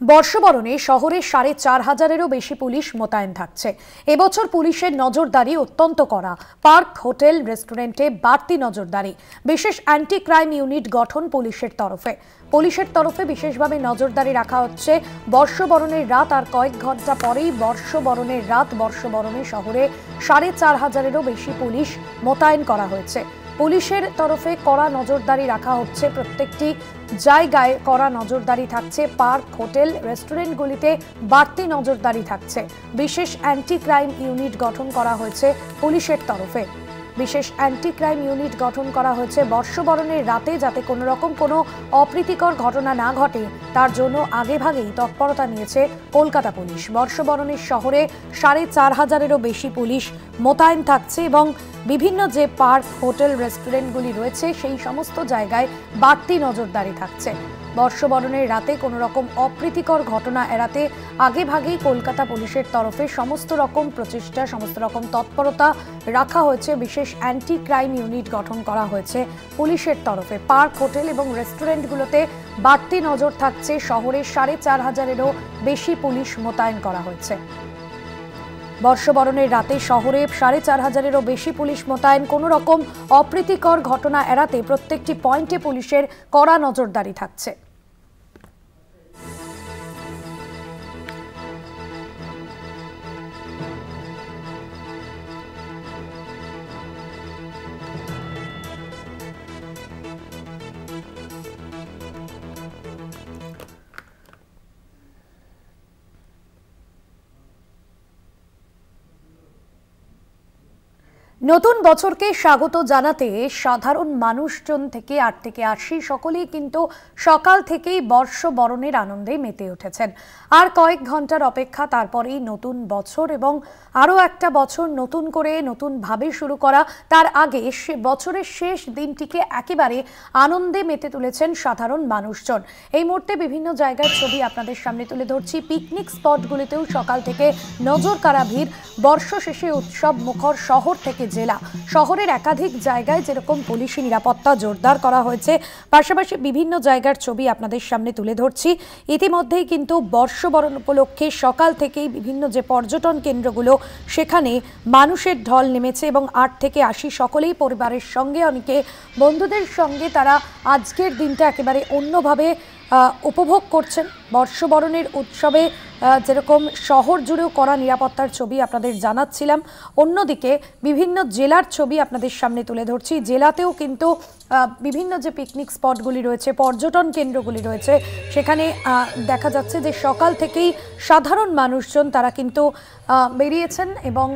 বর্ষবরণে শহরে ৪,৫০০-এরও বেশি পুলিশ মোতায়েন থাকছে। এবছর পুলিশের নজরদারি অত্যন্ত কড়া। পার্ক, হোটেল, রেস্টুরেন্টে বাড়তি নজরদারি। বিশেষ অ্যান্টি ক্রাইম ইউনিট গঠন পুলিশের তরফে বিশেষভাবে নজরদারি রাখা হচ্ছে। বর্ষবরণের রাত আর কয়েক ঘন্টা পরেই বর্ষবরণে শহরে ৪,৫০০-এরও বেশি পুলিশ মোতায়েন করা হয়েছে। পুলিশের তরফে কড়া নজরদারি রাখা হচ্ছে। প্রত্যেকটি জায়গায় কড়া নজরদারি থাকছে। পার্ক, হোটেল, রেস্টুরেন্টগুলিতে বাড়তি নজরদারি থাকছে। বিশেষ অ্যান্টি ক্রাইম ইউনিট গঠন করা হয়েছে পুলিশের তরফে। বর্ষবরণের রাতে যাতে কোনো রকম কোনো অপ্রীতিকর ঘটনা না ঘটে তার জন্য আগেভাগেই তৎপরতা নিয়েছে কলকাতা পুলিশ। বর্ষবরণের শহরে ৪,৫০০-এরও বেশি পুলিশ মোতায়েন থাকছে এবং বিভিন্ন যে পার্ক, হোটেল, রেস্টুরেন্টগুলি রয়েছে সেই সমস্ত জায়গায় বাড়তি নজরদারি থাকছে। বর্ষবরণের রাতে কোনো রকম অপ্রীতিকর ঘটনা এড়াতে আগেভাগেই কলকাতা পুলিশের তরফে সমস্ত রকম প্রচেষ্টা, সমস্ত রকম তৎপরতা রাখা হয়েছে। বিশেষ অ্যান্টি ক্রাইম ইউনিট গঠন করা হয়েছে পুলিশের তরফে। পার্ক, হোটেল এবং রেস্টুরেন্টগুলোতে বাড়তি নজর থাকছে। শহরে ৪,৫০০-এরও বেশি পুলিশ মোতায়েন করা হয়েছে। বর্ষবরণের রাতে শহরে ৪,৫০০-এরও বেশি পুলিশ মোতায়েন। কোনো রকম অপ্রীতিকর ঘটনা এড়াতে প্রত্যেকটি পয়েন্টে পুলিশের কড়া নজরদারি থাকছে। নতুন বছরকে স্বাগত জানাতে সাধারণ মানুষজন থেকে ৮ থেকে ৮০ সকলেই কিন্তু সকাল থেকেই বর্ষবরণের আনন্দে মেতে উঠেছেন। আর কয়েক ঘন্টার অপেক্ষা, তারপরেই নতুন বছর এবং আরও একটা বছর নতুন করে নতুনভাবে শুরু করা। তার আগে বছরের শেষ দিনটিকে একেবারে আনন্দে মেতে তুলেছেন সাধারণ মানুষজন। এই মুহূর্তে বিভিন্ন জায়গার ছবি আপনাদের সামনে তুলে ধরছি। পিকনিক স্পটগুলিতেও সকাল থেকে নজর কাড়া ভিড়। বর্ষ শেষে উৎসব মুখর শহর থেকে জেলা। শহরের একাধিক জায়গায় যেরকম পুলিশি নিরাপত্তা জোরদার করা হয়েছে, পাশাপাশি বিভিন্ন জায়গার ছবি আপনাদের সামনে তুলে ধরছি। ইতিমধ্যেই কিন্তু বর্ষবরণ উপলক্ষে সকাল থেকেই বিভিন্ন যে পর্যটন কেন্দ্রগুলো সেখানে মানুষের ঢল নেমেছে এবং ৮ থেকে ৮০ সকলেই পরিবারের সঙ্গে, অনেকে বন্ধুদের সঙ্গে তারা আজকের দিনটা একেবারে অন্যভাবে উপভোগ করছেন। বর্ষবরণের উৎসবে যেরকম শহর জুড়েও কড়া নিরাপত্তার ছবি আপনাদের জানাচ্ছিলাম, অন্যদিকে বিভিন্ন জেলার ছবি আপনাদের সামনে তুলে ধরছি। জেলাতেও কিন্তু বিভিন্ন যে পিকনিক স্পটগুলি রয়েছে, পর্যটন কেন্দ্রগুলি রয়েছে, সেখানে দেখা যাচ্ছে যে সকাল থেকেই সাধারণ মানুষজন তারা কিন্তু বেরিয়েছেন এবং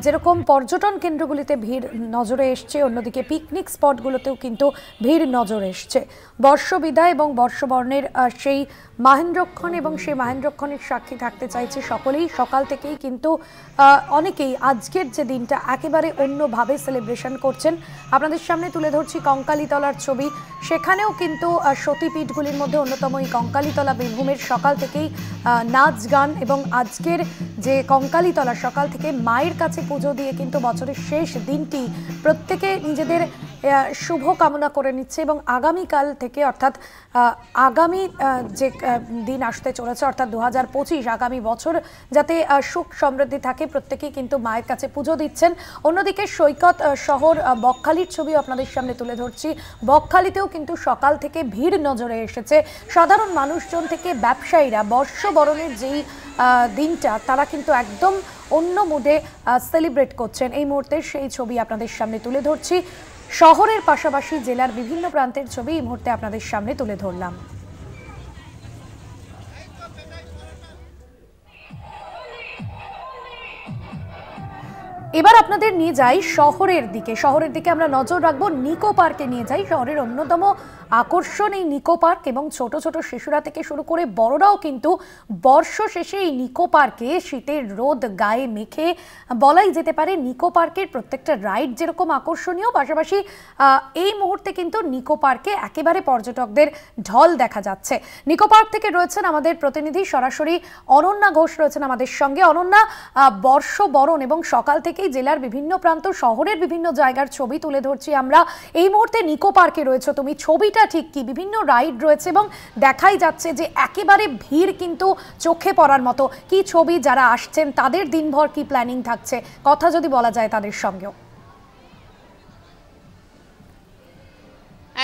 যেরকম পর্যটন কেন্দ্রগুলিতে ভিড় নজরে এসছে, অন্যদিকে পিকনিক স্পটগুলোতেও কিন্তু ভিড় নজরে এসছে। বর্ষবিদায় এবং বর্ষবরণের সেই মাহেন্দ্রক্ষণ এবং সেই মাহেন্দ্রক্ষণের সাক্ষী থাকতে চাইছে সকলেই। সকাল থেকেই কিন্তু অনেকেই আজকের যে দিনটা একেবারে অন্যভাবে সেলিব্রেশন করছেন। আপনাদের সামনে তুলে ধরছি কঙ্কালীতলার ছবি। সেখানেও কিন্তু সতীপীঠগুলির মধ্যে অন্যতম এই কঙ্কালীতলা বীরভূমের সকাল থেকেই নাচ গান এবং আজকের যে কঙ্কালীতলা সকাল থেকে মায়ের কাছে পুজো দিয়ে কিন্তু বছরের শেষ দিনটি প্রত্যেকে নিজেদের শুভ কামনা করে নিচ্ছে এবং আগামীকাল থেকে অর্থাৎ আগামী যে দিন আসতে চলেছে অর্থাৎ ২০২৫ আগামী বছর যাতে সুখ সমৃদ্ধি থাকে, প্রত্যেকেই কিন্তু মায়ের কাছে পুজো দিচ্ছেন। অন্যদিকে সৈকত শহর বকখালির ছবি আপনাদের সামনে তুলে ধরছি। বকখালিতেও কিন্তু সকাল থেকে ভিড় নজরে এসেছে। সাধারণ মানুষজন থেকে ব্যবসায়ীরা বর্ষবরণের যেই দিনটা তারা কিন্তু একদম অন্য মুডে সেলিব্রেট করছেন। এই মুহূর্তে সেই ছবি আপনাদের সামনে তুলে ধরছি। শহরের পাশাপাশি জেলার বিভিন্ন প্রান্তের ছবি এই মুহূর্তে আপনাদের সামনে তুলে ধরলাম। এবার আপনাদের নিয়ে যাই শহরের দিকে আমরা নজর রাখবো। নিকো পার্কে নিয়ে যাই। শহরের অন্যতম আকর্ষণ এই নিকো পার্ক এবং ছোট ছোট শিশুরা থেকে শুরু করে বড়রাও কিন্তু বর্ষ শেষে এই নিকো পার্কে শীতের রোদ গায়ে মেখে বলাই যেতে পারে নিকো পার্কের প্রত্যেকটা রাইড যেরকম আকর্ষণীয়, পাশাপাশি এই মুহূর্তে কিন্তু নিকো পার্কে একেবারে পর্যটকদের ঢল দেখা যাচ্ছে। নিকো পার্ক থেকে রয়েছেন আমাদের প্রতিনিধি সরাসরি অনন্যা ঘোষ রয়েছেন আমাদের সঙ্গে। অনন্যা, বর্ষবরণ এবং সকাল থেকেই জেলার বিভিন্ন প্রান্ত, শহরের বিভিন্ন জায়গার ছবি তুলে ধরছি আমরা। এই মুহূর্তে নিকো পার্কে রয়েছে তুমি, ছবিটা ছবিটা ঠিক কি? বিভিন্ন রাইড রয়েছে এবং দেখাই যাচ্ছে যে একেবারে ভিড় কিন্তু চোখে পড়ার মতো। কি ছবি, যারা আসছেন তাদের দিনভর কি প্ল্যানিং থাকছে, কথা যদি বলা যায় তাদের সঙ্গেও।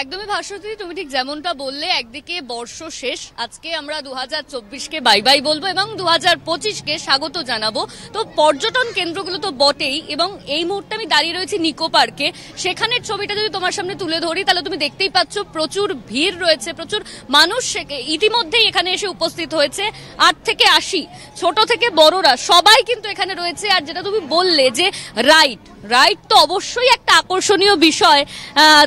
একদমই ভাস্বতী, তুমি ঠিক যেমনটা বললে, একদিকে বর্ষ শেষ, আজকে আমরা 2024কে বাই বাই বলবো এবং 2025কে স্বাগত জানাবো। তো পর্যটন কেন্দ্রগুলো তো বটেই, এবং এই মুহূর্তে আমি দাঁড়িয়ে রয়েছি নিকো পার্কে। সেখানের ছবিটা যদি তোমার সামনে তুলে ধরি তাহলে তুমি দেখতেই পাচ্ছ প্রচুর ভিড় রয়েছে, প্রচুর মানুষ ইতিমধ্যেই এখানে এসে উপস্থিত হয়েছে। 8 থেকে 80, ছোট থেকে বড়রা সবাই কিন্তু এখানে রয়েছে। আর যেটা তুমি বললে যে রাইড তো অবশ্যই একটা আকর্ষণীয় বিষয়।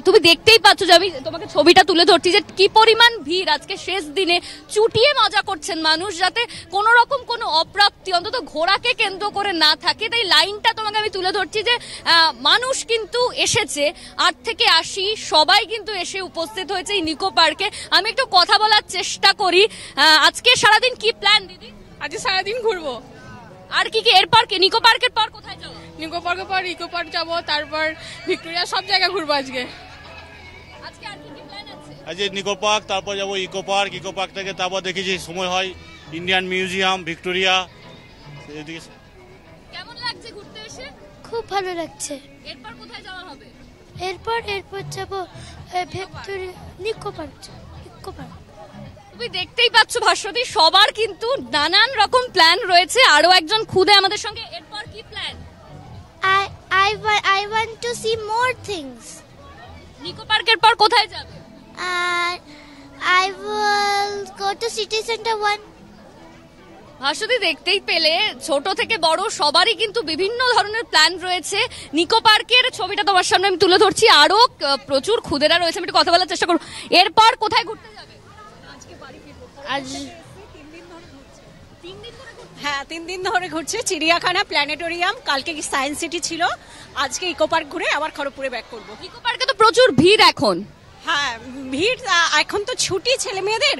তুমি দেখতেই পাচ্ছ যে আমি তোমাকে ছবিটা তুলে ধরছি যে কি পরিমাণ ভিড়। আজকে শেষ দিনে চুটিয়ে মজা করছেন মানুষ, যাতে কোনো রকম কোনো অপ্রাপ্তি অন্তত ঘোড়াকে কেন্দ্র করে না থাকে। তাই লাইনটা তোমাকে আমি তুলে ধরছি যে মানুষ কিন্তু এসেছে 8 থেকে 80, সবাই কিন্তু এসে উপস্থিত হয়েছে এই নিকো পার্কে। আমি একটু কথা বলার চেষ্টা করি। আজকে সারাদিন কি প্ল্যান দিদি? আজকে সারাদিন ঘুরবো। আর কি কি এর পার্কে, নিকো পার্কের পর কোথায় যাবো? নিকো পার্কের পর ইকো পার্ক যাবো, তারপর ভিক্টোরিয়া, সব জায়গায় ঘুরবো আজকে। আজকে আর কি কি প্ল্যান আছে? আজকে নিকো পার্ক, তারপর যাবো ইকো পার্ক থেকে তারপর দেখেছি সময় হয় ইন্ডিয়ান মিউজিয়াম, ভিক্টোরিয়া। কেমন লাগছে ঘুরতে এসে? খুব ভালো লাগছে। এরপর কোথায় যাওয়া হবে? এরপর যাবো ভিক্টোরিয়া, নিকো পার্ক। তুমি দেখতেই পাচ্ছ ভাস্বতী, সবার কিন্তু নানান রকম প্ল্যান রয়েছে। আরো একজন খুদে আমাদের সঙ্গে, এরপর কি plan? I want to see more things. নিকো পার্কের পর কোথায় যাবে? I will go to city center 1. Bhaswati, দেখতেই পেলে ছোট থেকে বড় সবারই কিন্তু বিভিন্ন ধরনের প্ল্যান রয়েছে। নিকো পার্কের ছবিটা তোমার সামনে আমি তুলে ধরছি, আরো প্রচুর খুদেরা রয়েছে, আমি একটু কথা বলার চেষ্টা করব। এরপর কোথায় ঘুরতে যাবে? আজ 3 দিন ধরে ঘুরছে। চিড়িয়াখানা, প্ল্যানেটোরিয়াম, কালকে সায়েন্স সিটি ছিল, আজকে ইকো পার্ক ঘুরে আবার খড়গপুরে ব্যাক করবো। নিকো পার্কে তো প্রচুর ভিড় এখন। হ্যাঁ, ভিড় এখন তো ছুটি ছেলে মেয়েদের,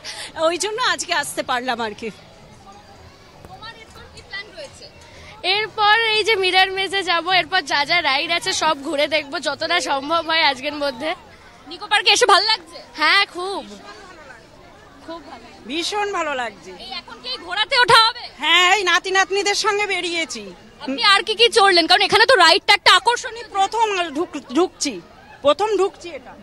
ওই জন্য আজকে আসতে পারলাম আর কি। এরপর এই যে মিরার মেজে যাবো, এরপর যা যা রাইড আছে সব ঘুরে দেখবো যতটা সম্ভব হয় আজকের মধ্যে। নিকো পার্কে এসে ভালো লাগছে? হ্যাঁ, খুব ভালো, ভীষণ ভালো লাগছে। এই এখন কি ঘোড়াতে ওঠা হবে? হ্যাঁ, এই নাতিদের সঙ্গে বেরিয়েছি। আপনি আর কি কি চড়লেন? কারণ এখানে তো রাইডটা একটা আকর্ষণীয়। প্রথম ঢুকছি এটা।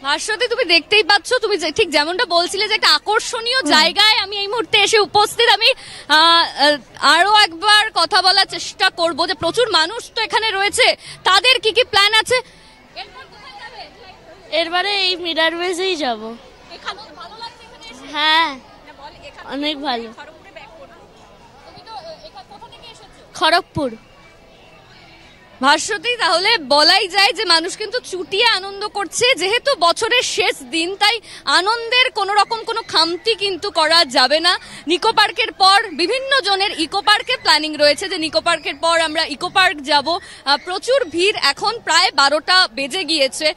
ভাস্বতী, তুমি দেখতেই পাচ্ছ, তুমি ঠিক যেমনটা বলছিলে যে একটা আকর্ষণীয় জায়গায় আমি এই মুহূর্তে এসে উপস্থিত। আমি আরো একবার কথা বলার চেষ্টা করব যে প্রচুর মানুষ তো এখানে রয়েছে, তাদের কি কি প্ল্যান আছে। এরবারে এই মিরার মেজেই যাবো। হ্যাঁ, অনেক ভালো। খড়গপুর। ভাস্বতী, তাহলে বলাই যায় যে মানুষ কিন্তু চুটিয়ে আনন্দ করছে। যেহেতু বছরের শেষ দিন, তাই আনন্দের কোনো রকম কোনো খামতি কিন্তু করা যাবে না। নিকো পার্কের পর বিভিন্ন জনের ইকো পার্কে প্ল্যানিং রয়েছে যে নিকো পার্কের পর আমরা ইকো পার্ক যাব। প্রচুর ভিড়, এখন প্রায় 12টা বেজে গিয়েছে।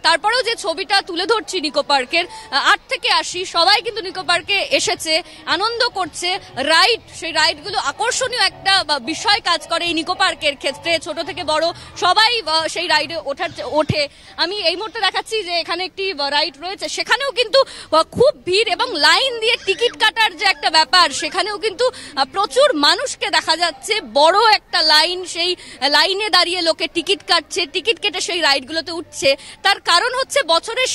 তারপরেও যে ছবিটা তুলে ধরছি নিকো পার্কের, 8 থেকে 80 সবাই কিন্তু নিকো পার্কে এসেছে, আনন্দ করছে। সেই রাইডগুলো আকর্ষণীয় একটা বিষয় কাজ করে এই নিকো পার্কের ক্ষেত্রে। ছোট থেকে বড় সবাই সেই রাইডে ওঠে। আমি এই মুহূর্তে দেখাচ্ছি যে এখানে একটি রাইড রয়েছে, সেখানেও কিন্তু খুব ভিড় এবং লাইন দিয়ে টিকিট কাটার যে একটা ব্যাপার, সেখানেও কিন্তু প্রচুর মানুষকে দেখা যাচ্ছে। বড় একটা লাইন, সেই লাইনে দাঁড়িয়ে লোকে টিকিট কাটছে, টিকিট কেটে সেই রাইডগুলোতে উঠছে। তার কারণ হচ্ছে বছরের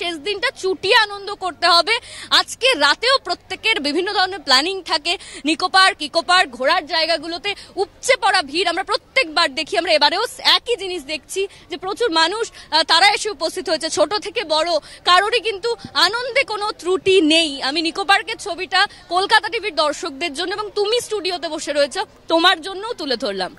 শেষ দিনটা চুটিয়ে আনন্দ করতে হবে। আজকে রাতেও প্রত্যেকের বিভিন্ন ধরনের প্ল্যানিং থাকে। নিকো পার্ক, ইকো পার্ক, ঘোরার জায়গাগুলোতে উপচে পড়া ভিড় আমরা প্রত্যেকবার দেখি। আমরা এবারেও একই জিনিস দেখছি যে প্রচুর মানুষ তারা এসে উপস্থিত হয়েছে, ছোট থেকে বড় কারোরই কিন্তু আনন্দে কোনো ত্রুটি নেই। আমি নিকো পার্কের ছবিটা কলকাতা টিভির দর্শকদের জন্য এবং তুমি স্টুডিওতে বসে রয়েছো তোমার জন্যও তুলে ধরলাম।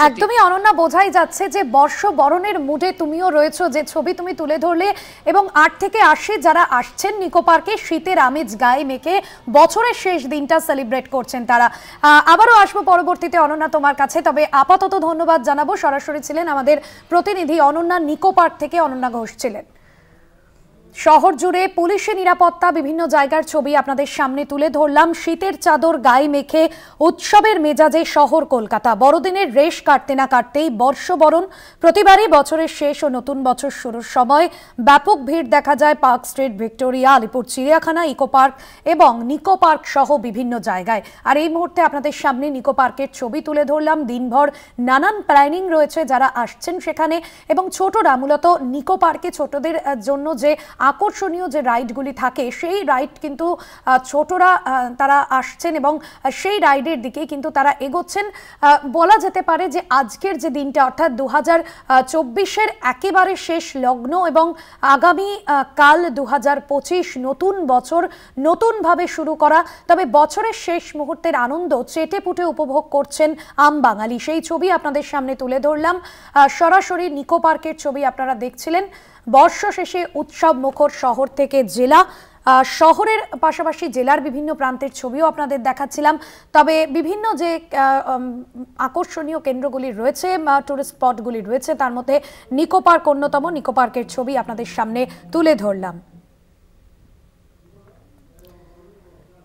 একদমই অনন্যা, বোঝাই যাচ্ছে যে বর্ষ বরণের মুডে তুমিও রয়েছো, যে ছবি তুমি তুলে ধরলে। এবং 8 থেকে 80 যারা আসছেন নিকো পার্কে, শীতের আমেজ গায়ে মেখে বছরের শেষ দিনটা সেলিব্রেট করছেন তারা। আবারও আসবো পরবর্তীতে অনন্যা তোমার কাছে, তবে আপাতত ধন্যবাদ জানাবো। সরাসরি ছিলেন আমাদের প্রতিনিধি অনন্যা, নিকো পার্ক থেকে অনন্যা ঘোষ ছিলেন। শহর জুড়ে পুলিশি নিরাপত্তা, বিভিন্ন জায়গার ছবি আপনাদের সামনে তুলে ধরলাম। শীতের চাদর গায়ে মেখে উৎসবের মেজাজে শহর কলকাতা। বড়দিনের রেশ কাটতে না কাটতেই বর্ষবরণ। প্রতিবারই বছরের শেষ ও নতুন বছর শুরুর সময় ব্যাপক ভিড় দেখা যায় পার্ক স্ট্রিট, ভিক্টোরিয়া, আলিপুর চিড়িয়াখানা, ইকো পার্ক এবং নিকো পার্ক সহ বিভিন্ন জায়গায়। আর এই মুহূর্তে আপনাদের সামনে নিকো পার্কের ছবি তুলে ধরলাম। দিনভর নানান প্ল্যানিং রয়েছে যারা আসছেন সেখানে, এবং ছোটরা মূলত নিকো পার্কে ছোটদের জন্য যে আকর্ষণীয় যে রাইডগুলি থাকে সেই রাইড কিন্তু ছোটরা তারা আসছেন এবং সেই রাইডের দিকে কিন্তু তারা এগোচ্ছেন। বলা যেতে পারে যে আজকের যে দিনটা অর্থাৎ 2024-এর একেবারে শেষ লগ্ন এবং আগামী কাল 2025 নতুন বছর নতুনভাবে শুরু করা। তবে বছরের শেষ মুহূর্তের আনন্দ চেটেপুটে উপভোগ করছেন আম বাঙালি। সেই ছবি আপনাদের সামনে তুলে ধরলাম। সরাসরি নিকো পার্কের ছবি আপনারা দেখছিলেন। বর্ষ শেষে উৎসব মুখর শহর থেকে জেলা, শহরের পাশাপাশি জেলার বিভিন্ন প্রান্তের ছবিও আপনাদের দেখাচ্ছিলাম। তবে বিভিন্ন যে আকর্ষণীয় কেন্দ্রগুলি রয়েছে, টুরিস্ট স্পটগুলি রয়েছে, তার মধ্যে নিকো পার্ক অন্যতম। নিকো পার্কের ছবি আপনাদের সামনে তুলে ধরলাম।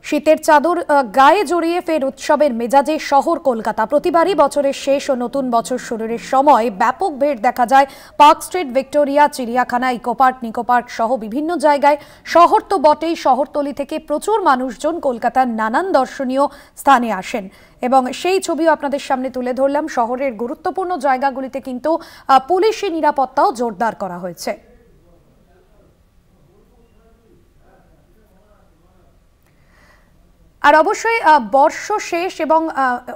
শীতের চাদর গায়ে জড়িয়ে ফের উৎসবের মেজাজে শহর কলকাতা। প্রতিবারই বছরের শেষ ও নতুন বছর শুরুর সময় ব্যাপক ভিড় দেখা যায় পার্ক স্ট্রিট, ভিক্টোরিয়া, চিড়িয়াখানা, ইকো পার্ক, নিকো পার্ক সহ বিভিন্ন জায়গায়। শহর তো বটেই, শহরতলি থেকে প্রচুর মানুষজন কলকাতার নানান দর্শনীয় স্থানে আসেন এবং সেই ছবিও আপনাদের সামনে তুলে ধরলাম। শহরের গুরুত্বপূর্ণ জায়গাগুলিতে কিন্তু পুলিশি নিরাপত্তাও জোরদার করা হয়েছে। আর অবশ্যই বর্ষ শেষ এবং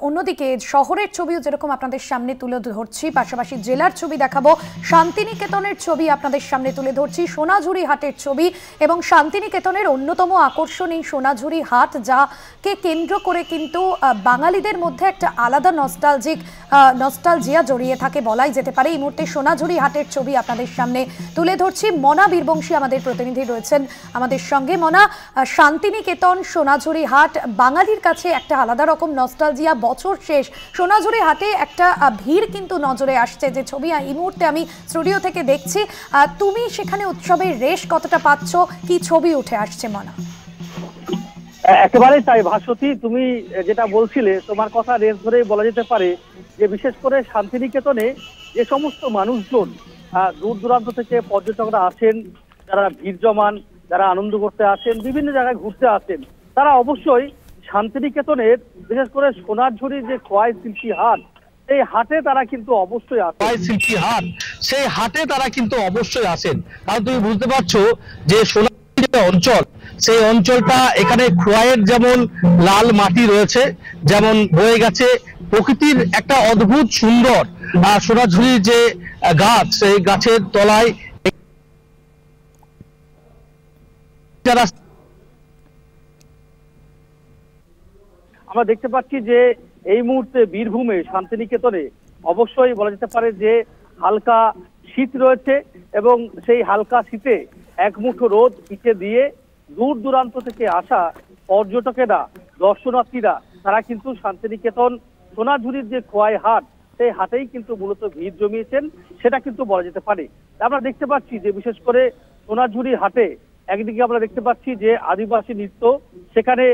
অন্যদিকে শহরের ছবিও যেরকম আপনাদের সামনে তুলে ধরছি, পাশাপাশি জেলার ছবি দেখাবো, শান্তিনিকেতনের ছবি আপনাদের সামনে তুলে ধরছি, সোনাঝুরি হাটের ছবি। এবং শান্তিনিকেতনের অন্যতম আকর্ষণ এই সোনাঝুরি হাট, যাকে কেন্দ্র করে কিন্তু বাঙালিদের মধ্যে একটা আলাদা নস্টালজিয়া জড়িয়ে থাকে বলাই যেতে পারে। এই মুহূর্তে সোনাঝুরি হাটের ছবি আপনাদের সামনে তুলে ধরছি। মনা বীরবংশী আমাদের প্রতিনিধি রয়েছেন আমাদের সঙ্গে। মনা, শান্তিনিকেতন, সোনাঝুরি হাট বাঙালির কাছে একটা আলাদা রকম নস্টালজিয়া। বছর শেষ, সোনাঝুরি হাটে একটা ভিড় কিন্তু নজরে আসছে, যে ছবি এই মুহূর্তে আমি স্টুডিও থেকে দেখছি। তুমি সেখানে উৎসবের রেশ কতটা পাচ্ছ, কি ছবি উঠে আসছে মনা? একেবারেই তাই ভাস্বতী, তুমি যেটা বলছিলে তোমার কথা রেশ ধরেই বলা যেতে পারে যে বিশেষ করে শান্তিনিকেতনে যে সমস্ত মানুষজন দূর দূরান্ত থেকে পর্যটকরা আসেন, যারা ভিড় জমান, যারা আনন্দ করতে আসেন, বিভিন্ন জায়গায় ঘুরতে আসেন, তারা অবশ্যই শান্তিনিকেতনের বিশেষ করে সোনাঝুরি যে খোয়াই সিল্কি হাট, এই হাটে তারা কিন্তু অবশ্যই আসেন। খোয়াই সিল্কি হাট, সেই হাটে তারা কিন্তু অবশ্যই আসেন। কারণ তুমি বুঝতে পারছো যে সোনাঝুরি যে অঞ্চল, সেই অঞ্চলটা এখানে খোয়াইয়ের যেমন লাল মাটি রয়েছে, যেমন বয়ে গেছে প্রকৃতির একটা অদ্ভুত সুন্দর সোনাঝুরির যে গাছ, সেই গাছের তলায় যারা আমরা দেখতে পাচ্ছি যে এই মুহূর্তে বীরভূমে শান্তিনিকেতনে অবশ্যই বলা যেতে পারে যে হালকা শীত রয়েছে এবং সেই হালকা শীতে এক মুঠো রোদ পিঠে দিয়ে দূর দূরান্ত থেকে আসা পর্যটকেরা, দর্শনার্থীরা তারা কিন্তু শান্তিনিকেতন সোনাঝুরির যে খোয়াই হাট, সেই হাটেই কিন্তু মূলত ভিড় জমিয়েছেন, সেটা কিন্তু বলা যেতে পারে। আমরা দেখতে পাচ্ছি যে বিশেষ করে সোনাঝুরি হাটে একদিকে আমরা দেখতে পাচ্ছি যে আদিবাসী নৃত্য, সেখানে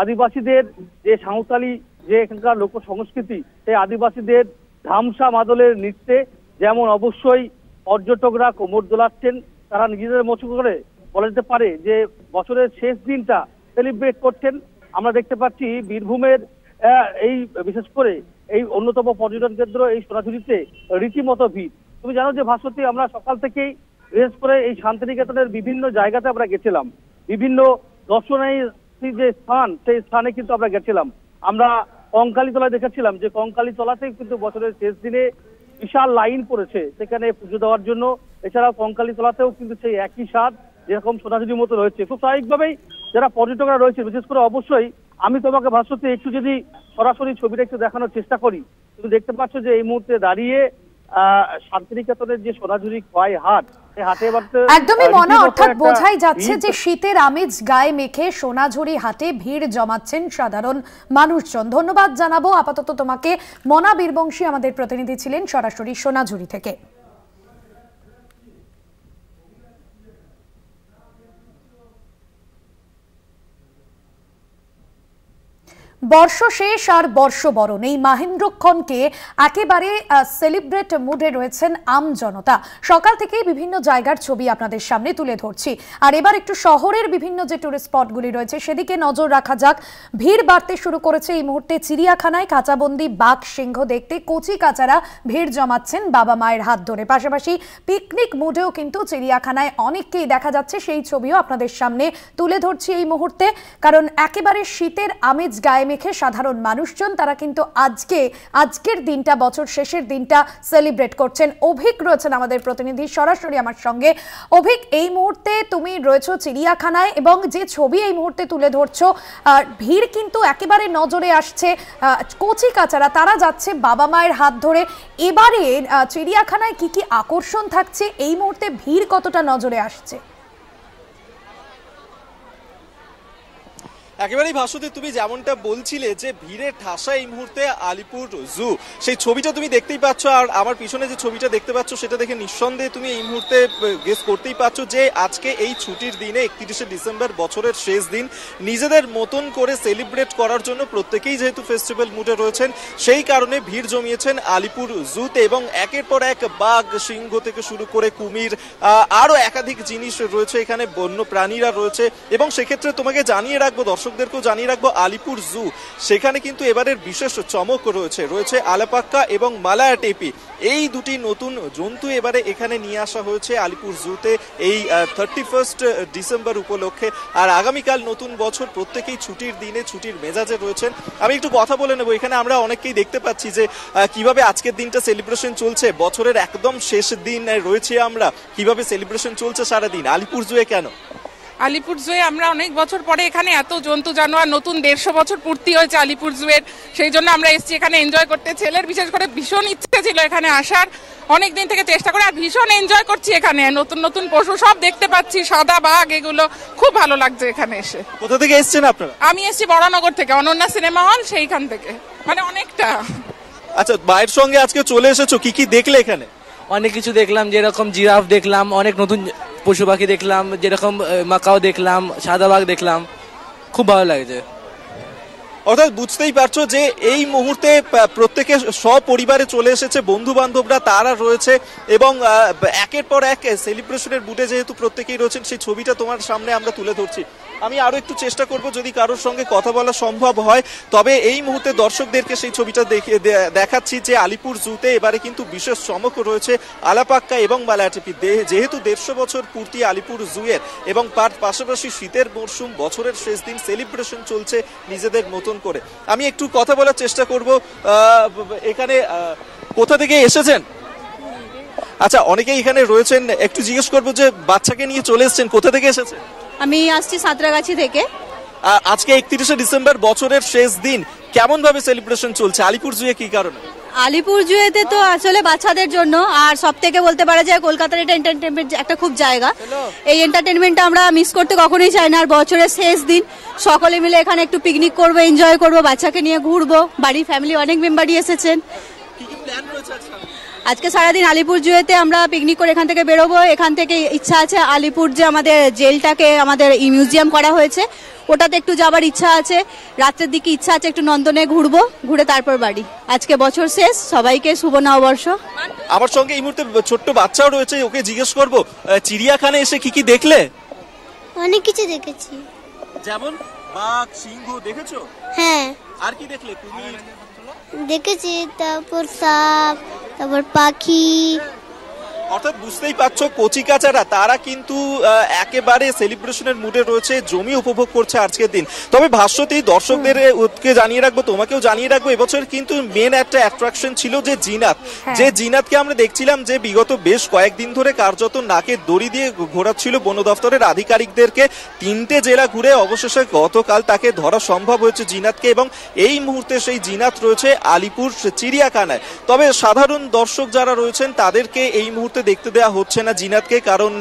আদিবাসীদের যে সাঁওতালি যে এখানকার লোক সংস্কৃতি, সেই আদিবাসীদের ধামসা মাদলের নৃত্যে যেমন অবশ্যই পর্যটকরা কোমর দোলাচ্ছেন, তারা নিজেদের মতো করে বলা যেতে পারে যে বছরের শেষ দিনটা সেলিব্রেট করছেন। আমরা দেখতে পাচ্ছি বীরভূমের এই বিশেষ করে এই অন্যতম পর্যটন কেন্দ্র এই সোনাঝুরিতে রীতিমতো ভিড়। তুমি জানো যে ভাস্বতী, আমরা সকাল থেকেই বিশেষ করে এই শান্তিনিকেতনের বিভিন্ন জায়গাতে আমরা গেছিলাম, বিভিন্ন দর্শনীয় যে স্থান, সেই স্থানে কিন্তু আমরা গেছিলাম। আমরা কঙ্কালীতলায় দেখেছিলাম যে কঙ্কালীতলাতেই কিন্তু বছরের শেষ দিনে বিশাল লাইন পড়েছে সেখানে পুজো দেওয়ার জন্য। এছাড়াও কঙ্কালীতলাতেও কিন্তু সেই একই স্বাদ যেরকম সোনাঝুরির মতো রয়েছে। খুব স্বাভাবিকভাবেই যারা পর্যটকরা রয়েছে, বিশেষ করে অবশ্যই আমি তোমাকে ভাস্বতী একটু যদি সরাসরি ছবিটা একটু দেখানোর চেষ্টা করি, তুমি দেখতে পাচ্ছ যে এই মুহূর্তে দাঁড়িয়ে শান্তিনিকেতনের যে সোনাঝুরি খোয়াই হাট, সেই হাটে একদমই মনা, অর্থাৎ বোঝাই যাচ্ছে যে শীতের আমেজ গায়ে মেখে সোনাঝুরি হাটে ভিড় জমাচ্ছেন সাধারণ মানুষজন। ধন্যবাদ জানাবো আপাতত তোমাকে। মনা বীরবংশী আমাদের প্রতিনিধি ছিলেন সরাসরি সোনাঝুরি থেকে। বর্ষ শেষ আর বর্ষবরণ এই মাহেন্দ্রক্ষণকে একেবারে সেলিব্রেট মুডে রয়েছেন আমজনতা। সকাল থেকেই বিভিন্ন জায়গার ছবি আপনাদের সামনে তুলে ধরছি। আর এবার একটু শহরের বিভিন্ন যে টুরিস্ট স্পটগুলি রয়েছে সেদিকে নজর রাখা যাক। ভিড় বাড়তে শুরু করেছে এই মুহূর্তে চিড়িয়াখানায়। কাঁচাবন্দি বাঘ সিংহ দেখতে কচি কাচারা ভিড় জমাচ্ছেন বাবা মায়ের হাত ধরে। পাশাপাশি পিকনিক মুডেও কিন্তু চিড়িয়াখানায় অনেককেই দেখা যাচ্ছে, সেই ছবিও আপনাদের সামনে তুলে ধরছি এই মুহূর্তে। কারণ একেবারে শীতের আমেজ গায়ে মেখে সাধারণ মানুষজন তারা কিন্তু আজকের দিনটা, বছর শেষের দিনটা সেলিব্রেট করছেন। অভিক রয়েছেন আমাদের প্রতিনিধি সরাসরি আমার সঙ্গে। অভিক, এই মুহূর্তে তুমি রয়েছো চিড়িয়াখানায় এবং যে ছবি এই মুহূর্তে তুলে ধরছো, ভিড় কিন্তু একেবারে নজরে আসছে। কচি কাচারা তারা যাচ্ছে বাবা মায়ের হাত ধরে। এবারে চিড়িয়াখানায় কি কি আকর্ষণ থাকছে, এই মুহূর্তে ভিড় কতটা নজরে আসছে? একেবারেই ভাস্বতী, তুমি যেমনটা বলছিলে যে ভিড়ের ঠাসা এই মুহূর্তে আলিপুর জু, সেই ছবিটা তুমি দেখতেই পাচ্ছ। আর আমার পিছনে যে ছবিটা দেখতে পাচ্ছ সেটা দেখে নিঃসন্দেহে তুমি এই মুহূর্তে গেস করতেই পারছো যে আজকে এই ছুটির দিনে 31শে ডিসেম্বর, বছরের শেষ দিন, নিজেদের মতন করে সেলিব্রেট করার জন্য প্রত্যেকেই যেহেতু ফেস্টিভ্যাল মুডে রয়েছেন, সেই কারণে ভিড় জমিয়েছেন আলিপুর জুতে। এবং একের পর এক বাঘ, সিংহ থেকে শুরু করে কুমির, আরো একাধিক জিনিস রয়েছে এখানে, বন্য প্রাণীরা রয়েছে। এবং সেক্ষেত্রে তোমাকে জানিয়ে রাখবো, দর্শকদেরকেও জানিয়ে রাখবো, আলিপুর জু সেখানে কিন্তু এবারের বিশেষ চমক রয়েছে আলাপাক্কা এবং মালায়া টেপি, এই দুটি নতুন জন্তু এবারে এখানে নিয়ে আসা হয়েছে আলিপুর জুতে এই 31 ডিসেম্বর উপলক্ষে। আর আগামীকাল নতুন বছর, প্রত্যেকেই ছুটির দিনে ছুটির মেজাজে রয়েছেন। আমি একটু কথা বলে নেবো। এখানে আমরা অনেককেই দেখতে পাচ্ছি যে কিভাবে আজকের দিনটা সেলিব্রেশন চলছে, বছরের একদম শেষ দিন রয়েছে আমরা, কিভাবে সেলিব্রেশন চলছে সারাদিন আলিপুর জুয়ে। কেন আলিপুর জুয়ে আমরা অনেক বছর পরে এখানে এত জন্তু জানোয়ার, নতুন 150 বছর পূর্তি হয়েছে আলিপুর জুয়ের, সেই জন্য আমরা এসেছি এখানে এনজয় করতে। ছেলের বিশেষ করে ভীষণ ইচ্ছে ছিল এখানে আসার, অনেক দিন থেকে চেষ্টা করে, আর ভীষণ এনজয় করছি এখানে। নতুন নতুন পশু সব দেখতে পাচ্ছি, সাদা বাঘ, এগুলো খুব ভালো লাগছে এখানে এসে। কোথা থেকে এসেছেন আপনারা? আমি এসেছি বড়নগর থেকে, অনন্যা সিনেমা হল, সেইখান থেকে, মানে অনেকটা। আচ্ছা, মায়ের সঙ্গে আজকে চলে এসেছো, কি কি দেখলে এখানে? অনেক কিছু দেখলাম, যেরকম জিরাফ দেখলাম, অনেক নতুন পশু পাখি দেখলাম, যেরকম মাকাও দেখলাম, সাদা বাঘ দেখলাম, খুব ভালো লাগছে। অর্থাৎ বুঝতেই পারছো যে এই মুহূর্তে প্রত্যেকে সপরিবারে চলে এসেছে, বন্ধু বান্ধবরা তারা রয়েছে এবং একের পর এক সেলিব্রেশনের মুডে যেহেতু প্রত্যেকেই রয়েছেন, সেই ছবিটা তোমার সামনে আমরা তুলে ধরছি। আমি আরো একটু চেষ্টা করব যদি কারোর সঙ্গে কথা বলা সম্ভব হয়, তবে এই মুহূর্তে দর্শকদেরকে সেই ছবিটা দেখাচ্ছি যে আলিপুর জুতে এবারে কিন্তু বিশেষ চমক রয়েছে আলাপাক্কা এবং মালায়া টেপি। যেহেতু 150 বছর পূর্তি আলিপুর জুয়ের এবং তার পাশাপাশি শীতের মরশুম, বছরের শেষ দিন, সেলিব্রেশন চলছে নিজেদের মতন করে। আমি একটু কথা বলার চেষ্টা করব। এখানে কোথা থেকে এসেছেন? আচ্ছা, অনেকেই এখানে রয়েছেন, একটু জিজ্ঞেস করবো যে বাচ্চাকে নিয়ে চলে এসেছেন, কোথা থেকে এসেছেন? আমি আসছি সাঁতরাগাছি থেকে। আজকে 31শে ডিসেম্বর, বছরের শেষ দিন, কেমন ভাবে সেলিব্রেশন চলছে আলিপুর জুয়ে, কি কারণে? আলিপুর জুয়েতে তো আসলে বাচ্চাদের জন্য, আর সব থেকে বলতে পারা যায় কলকাতার এটা এন্টারটেনমেন্ট একটা খুব জায়গা। এই এন্টারটেনমেন্টটা আমরা মিস করতে কখনোই চাই না। আর বছরের শেষ দিন সকলে মিলে এখানে একটু পিকনিক করবো, এনজয় করবো, বাচ্চাকে নিয়ে ঘুরবো। বাড়ির ফ্যামিলি অনেক মেম্বারই এসেছেন। আজকে সারাদিন আলিপুর জুয়েতে আমরা পিকনিক করে এখান থেকে বেরোবো। এখান থেকে ইচ্ছা আছে আলিপুর যে আমাদের জেলটাকে আমাদের মিউজিয়াম করা হয়েছে, ওটাতে একটু যাবার ইচ্ছা আছে। রাত্রের দিকে ইচ্ছা আছে একটু নন্দনে ঘুরবো, ঘুরে তারপর বাড়ি। আজকে বছর শেষ, সবাইকে শুভ নববর্ষ। আমার সঙ্গে এই মুহূর্তে ছোট্ট বাচ্চাও রয়েছে, ওকে জিজ্ঞেস করবো চিড়িয়াখানায় এসে কি কি দেখলে? অনেক কিছু দেখেছি। যেমন বাঘ, সিংহ দেখেছো? হ্যাঁ। আর কি দেখলে? কুমির দেখেছি, তারপর সাপ, তারপর পাখি। অর্থাৎ বুঝতেই পারছো কচিকাচারা তারা কিন্তু একেবারে সেলিব্রেশনের মুডে রয়েছে, জমি উপভোগ করছে আজকের দিন। তবে ভাস্বতী, দর্শকদেরকে জানিয়ে রাখবো, তোমাকেও জানিয়ে রাখবো, এবছর কিন্তু মেন একটা অ্যাট্রাকশন ছিল যে জিনাত। যে জিনাতকে আমরা দেখছিলাম যে বিগত বেশ কয়েকদিন ধরে কার্যত নাকে দড়ি দিয়ে ঘোরাচ্ছিল বন দপ্তরের আধিকারিকদেরকে। 3টে জেলা ঘুরে অবশেষে গতকাল তাকে ধরা সম্ভব হয়েছে জিনাতকে, এবং এই মুহূর্তে সেই জিনাত রয়েছে আলিপুর চিড়িয়াখানায়। তবে সাধারণ দর্শক যারা রয়েছেন তাদেরকে এই মুহূর্তে মুহূর্তে দেখতে দেওয়া হচ্ছে না জিনাতকে, কারণ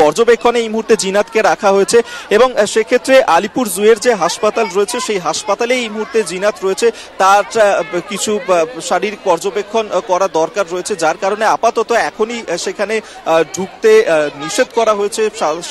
পর্যবেক্ষণে এই মুহূর্তে জিনাতকে রাখা হয়েছে এবং সেক্ষেত্রে আলিপুর জুয়ের যে হাসপাতাল রয়েছে সেই হাসপাতালে এই মুহূর্তে জিনাত রয়েছে, তার কিছু শারীরিক পর্যবেক্ষণ করা দরকার রয়েছে, যার কারণে আপাতত এখনই সেখানে ঢুকতে নিষেধ করা হয়েছে।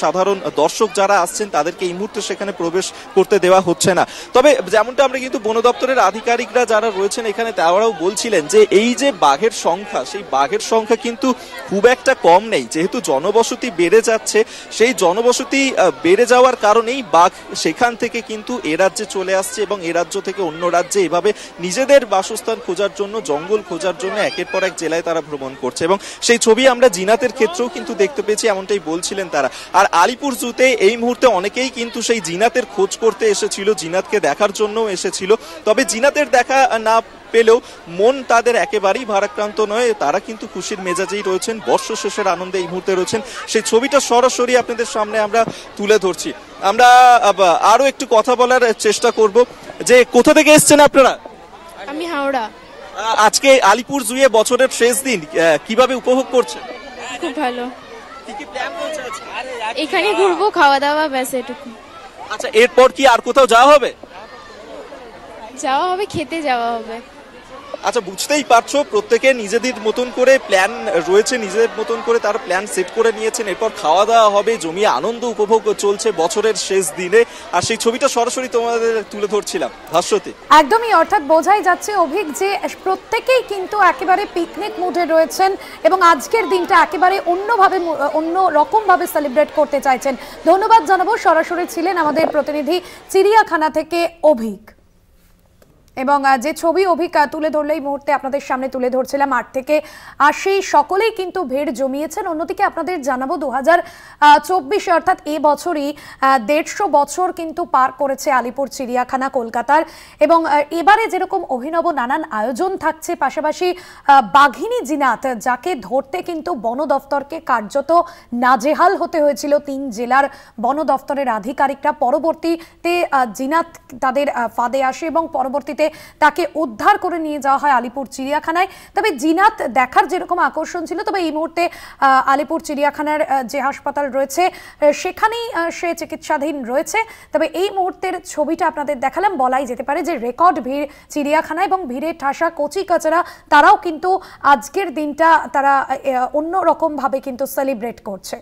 সাধারণ দর্শক যারা আসছেন তাদেরকে এই মুহূর্তে সেখানে প্রবেশ করতে দেওয়া হচ্ছে না। তবে যেমনটা আমরা কিন্তু বন দপ্তরের আধিকারিকরা যারা রয়েছেন এখানে তারাও বলছিলেন যে এই যে বাঘের সংখ্যা, সেই বাঘের সংখ্যা কিন্তু খুব একটা কম নেই। যেহেতু জনবসতি বেড়ে যাচ্ছে, সেই জনবসতি বেড়ে যাওয়ার কারণেই বাঘ সেখান থেকে কিন্তু এ রাজ্যে চলে আসছে এবং এ রাজ্য থেকে অন্য রাজ্যে এভাবে নিজেদের বাসস্থান খোঁজার জন্য, জঙ্গল খোঁজার জন্য একের পর এক জেলায় তারা ভ্রমণ করছে এবং সেই ছবি আমরা জিনাতের ক্ষেত্রেও কিন্তু দেখতে পেয়েছি, এমনটাই বলছিলেন তারা। আর আলিপুর জুতে এই মুহূর্তে অনেকেই কিন্তু সেই জিনাতের খোঁজ করতে এসেছিল, জিনাতকে দেখার জন্য এসেছিল। তবে জিনাতের দেখা না পেলেও মন তাদের একেবারেই ভারাক্রান্ত নয়, তারা কিন্তু খুশির মেজাজেই রয়েছেন, বর্ষ শেষের আনন্দে এই মুহূর্তে রয়েছেন। সেই ছবিটা সরাসরি আপনাদের সামনে আমরা তুলে ধরছি। আমরা আরো একটু কথা বলার চেষ্টা করব যে কোথা থেকে এসেছেন আপনারা? আমি হাওড়া। আজকে আলিপুর জুয়ে বছরের শেষ দিন, কিভাবে উপভোগ করছেন? খুব ভালো। কি কি প্ল্যান রয়েছে আজকে? এখানে ঘুরবো, খাওয়া দাওয়া, ব্যাস এটুকু। আচ্ছা, এরপর কি আর কোথাও যাওয়া হবে? যাওয়া হবে, খেতে যাওয়া হবে। আচ্ছা, বুঝতেই পারছো প্রত্যেকে নিজেদের মতন করে প্ল্যান রয়েছে, নিজেদের মতন করে তারা প্ল্যান সেট করে নিয়েছেন। এরপর খাওয়া দাওয়া হবে, জমিয়ে আনন্দ উপভোগ চলছে বছরের শেষ দিনে। আর সেই ছবিটা সরাসরি তোমাদের তুলে ধরছিলাম ভাস্বতী। একদমই, অর্থাৎ বোঝাই যাচ্ছে অভিক যে প্রত্যেকেই কিন্তু একেবারে পিকনিক মুডে রয়েছেন এবং আজকের দিনটা একেবারে অন্য রকম ভাবে সেলিব্রেট করতে চাইছেন। ধন্যবাদ জানাবো, সরাসরি ছিলেন আমাদের প্রতিনিধি চিড়িয়াখানা থেকে অভিক। এবং যে ছবি অভিক তুলে ধরলে এই মুহূর্তে আপনাদের সামনে তুলে ধরছিলাম, 8 থেকে 80 সকলেই কিন্তু ভিড় জমিয়েছেন। অন্যদিকে আপনাদের জানাবো 2024 অর্থাৎ এই বছরই 150 বছর কিন্তু পার করেছে আলিপুর চিড়িয়াখানা কলকাতার এবং এবারে যেরকম অভিনব নানান আয়োজন থাকছে, পাশাপাশি বাঘিনী জিনাত যাকে ধরতে কিন্তু বন দফতরকে কার্যত নাজেহাল হতে হয়েছিল 3 জেলার বন দফতরের আধিকারিকরা। পরবর্তীতে জিনাত তাদের ফাঁদে আসে এবং পরবর্তীতে তাকে উদ্ধার করে নিয়ে যাওয়া হয় আলিপুর চিড়িয়াখানায়। তবে জিনাত দেখার যেরকম আকর্ষণ ছিল, তবে এই মুহূর্তে আলিপুর চিড়িয়াখানার যে হাসপাতাল রয়েছে সেখানেই সে চিকিৎসাধীন রয়েছে। তবে এই মুহূর্তের ছবিটা আপনাদের দেখালাম, বলাই যেতে পারে যে রেকর্ড ভিড় চিড়িয়াখানায় এবং ভিড়ে ঠাসা কচি কাচারা তারাও কিন্তু আজকের দিনটা তারা অন্য রকম ভাবে কিন্তু সেলিব্রেট করছে।